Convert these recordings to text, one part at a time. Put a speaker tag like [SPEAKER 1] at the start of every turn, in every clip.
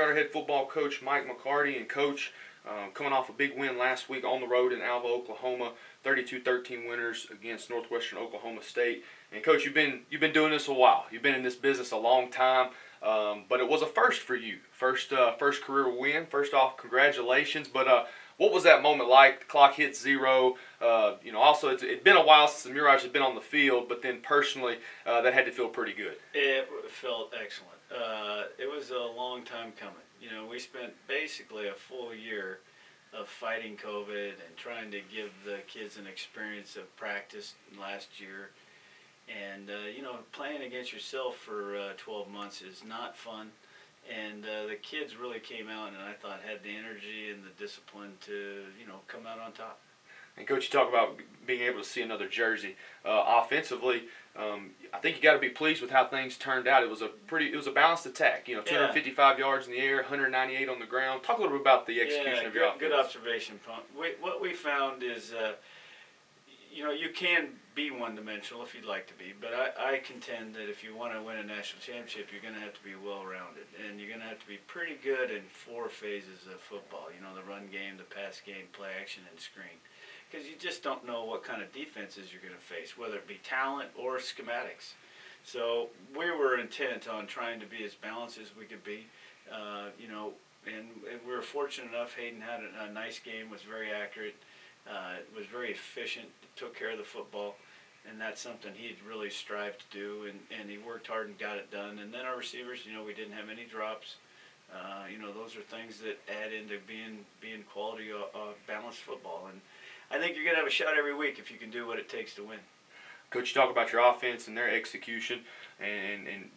[SPEAKER 1] Mulerider head football coach Mike McCarty. And Coach, coming off a big win last week on the road in Alva, Oklahoma, 32-13 winners against Northwestern Oklahoma State. And Coach, you've been doing this a while. You've been in this business a long time, but it was a first for you. First career win. First off, congratulations. But what was that moment like? The clock hit zero. Also it's been a while since the Mulerider had been on the field, but then personally, that had to feel pretty good.
[SPEAKER 2] It felt excellent. It was a long time coming. We spent basically a full year of fighting COVID and trying to give the kids an experience of practice last year. And, playing against yourself for 12 months is not fun. And the kids really came out and I thought had the energy and the discipline to, come out on top.
[SPEAKER 1] And Coach, you talk about being able to see another jersey. Offensively, I think you got to be pleased with how things turned out. It was a balanced attack. 255 yards in the air, 198 on the ground. Talk a little bit about the execution of your offense.
[SPEAKER 2] Good observation, Pump. What we found is, you can be one-dimensional if you'd like to be, but I contend that if you want to win a national championship, you're going to have to be well-rounded, and you're going to have to be pretty good in 4 phases of football. The run game, the pass game, play action, and screen. Because you just don't know what kind of defenses you're going to face, whether it be talent or schematics. So we were intent on trying to be as balanced as we could be, and we were fortunate enough. Hayden had a nice game, was very accurate, was very efficient, took care of the football, and that's something he'd really strived to do, and he worked hard and got it done. And then our receivers, we didn't have any drops. Those are things that add into being quality, balanced football. And I think you're going to have a shot every week if you can do what it takes to win.
[SPEAKER 1] Coach, you talk about your offense and their execution and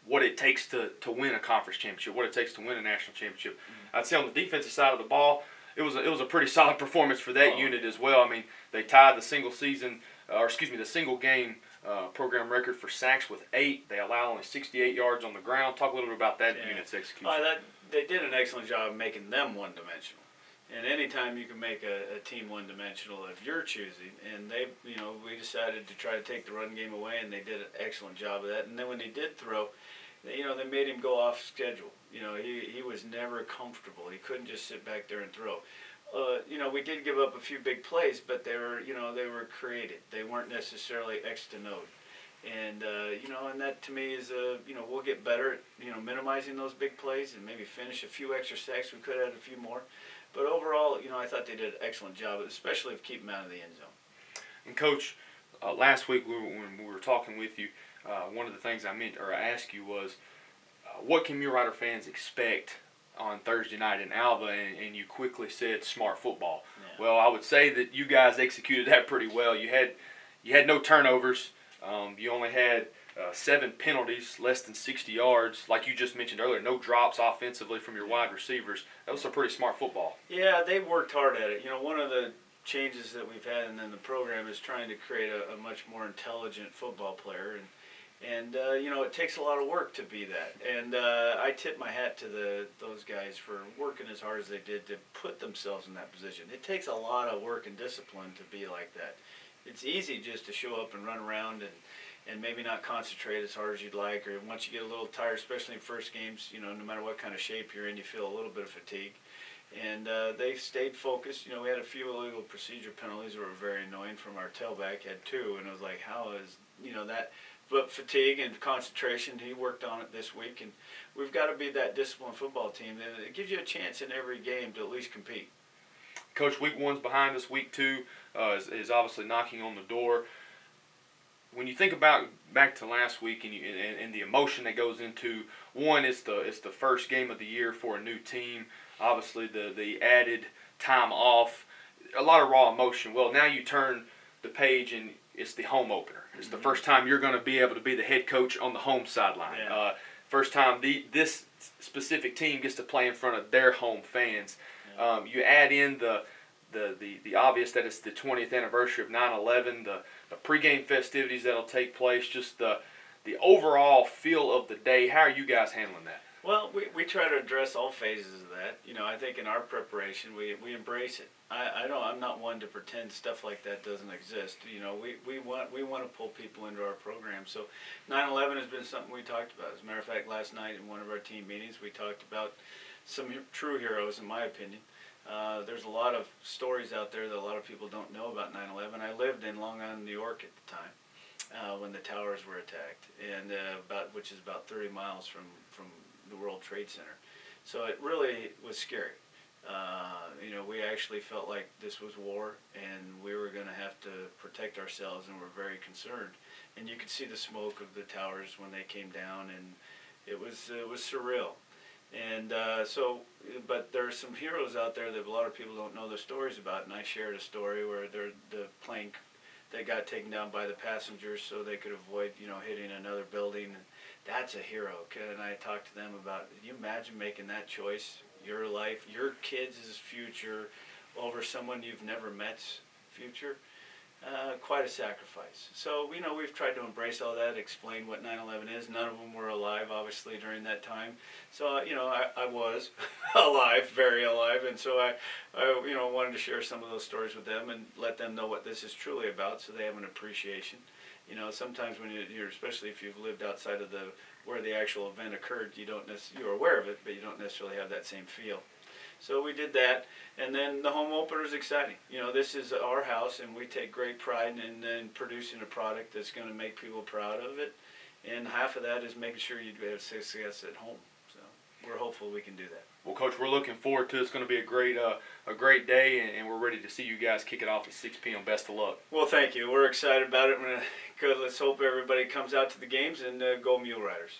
[SPEAKER 1] what it takes to win a conference championship, what it takes to win a national championship. Mm-hmm. I'd say on the defensive side of the ball, it was a pretty solid performance for that unit as well. I mean, they tied the single game program record for sacks with 8. They allow only 68 yards on the ground. Talk a little bit about that unit's execution.
[SPEAKER 2] They did an excellent job of making them one-dimensional. And anytime you can make a team one-dimensional if you're choosing, and we decided to try to take the run game away, and they did an excellent job of that. And then when they did throw, they made him go off schedule. He was never comfortable. He couldn't just sit back there and throw. We did give up a few big plays, but they were created. They weren't necessarily X to node. And and that to me is we'll get better at minimizing those big plays and maybe finish a few extra sacks. We could have had a few more. But overall, I thought they did an excellent job, especially of keeping them out of the end zone.
[SPEAKER 1] And Coach, last week when we were talking with you, one of the things I asked you was, what can Mulerider fans expect on Thursday night in Alva? And you quickly said smart football. Yeah. Well, I would say that you guys executed that pretty well. You had no turnovers. You only had 7 penalties, less than 60 yards. Like you just mentioned earlier, no drops offensively from your wide receivers. That was some pretty smart football.
[SPEAKER 2] Yeah, they worked hard at it. One of the changes that we've had in the program is trying to create a much more intelligent football player. And it takes a lot of work to be that. And I tip my hat to those guys for working as hard as they did to put themselves in that position. It takes a lot of work and discipline to be like that. It's easy just to show up and run around and maybe not concentrate as hard as you'd like, or once you get a little tired, especially in first games, no matter what kind of shape you're in, you feel a little bit of fatigue. And they stayed focused. We had a few illegal procedure penalties that were very annoying from our tailback, had 2, and it was like, how is, that, but fatigue and concentration, he worked on it this week, and we've got to be that disciplined football team. And it gives you a chance in every game to at least compete.
[SPEAKER 1] Coach, week 1's behind us. Week 2 is obviously knocking on the door. When you think about back to last week and the emotion that goes into, one, it's the first game of the year for a new team. Obviously, the added time off, a lot of raw emotion. Well, now you turn the page and it's the home opener. It's the first time you're going to be able to be the head coach on the home sideline. Yeah. First time this specific team gets to play in front of their home fans. Yeah. You add in the obvious that it's the 20th anniversary of 9/11, the pregame festivities that'll take place, just the overall feel of the day. How are you guys handling that?
[SPEAKER 2] Well, we try to address all phases of that. I think in our preparation we embrace it. I'm not one to pretend stuff like that doesn't exist. We want to pull people into our program. So 9/11 has been something we talked about. As a matter of fact, last night in one of our team meetings we talked about some true heroes, in my opinion. There's a lot of stories out there that a lot of people don't know about 9/11. I lived in Long Island, New York at the time when the towers were attacked, and which is about 30 miles from the World Trade Center. So it really was scary. We actually felt like this was war, and we were going to have to protect ourselves, and we're very concerned. And you could see the smoke of the towers when they came down, and it was surreal. And but there are some heroes out there that a lot of people don't know the stories about. And I shared a story where the plane that got taken down by the passengers so they could avoid, hitting another building. And that's a hero. And I talked to them about, can you imagine making that choice? Your life, your kids' future over someone you've never met's future. Quite a sacrifice. So, we've tried to embrace all that, explain what 9/11 is. None of them were alive, obviously, during that time. So, I was alive, very alive, and so I wanted to share some of those stories with them and let them know what this is truly about, so they have an appreciation. Sometimes when you're, especially if you've lived outside of where the actual event occurred, you're aware of it, but you don't necessarily have that same feel. So we did that, and then the home opener is exciting. This is our house, and we take great pride in producing a product that's going to make people proud of it. And half of that is making sure you have success at home. So we're hopeful we can do that.
[SPEAKER 1] Well, Coach, we're looking forward to it. It's going to be a great day, and we're ready to see you guys kick it off at 6 p.m. Best of luck.
[SPEAKER 2] Well, thank you. We're excited about it. Let's hope everybody comes out to the games and go Mule Riders.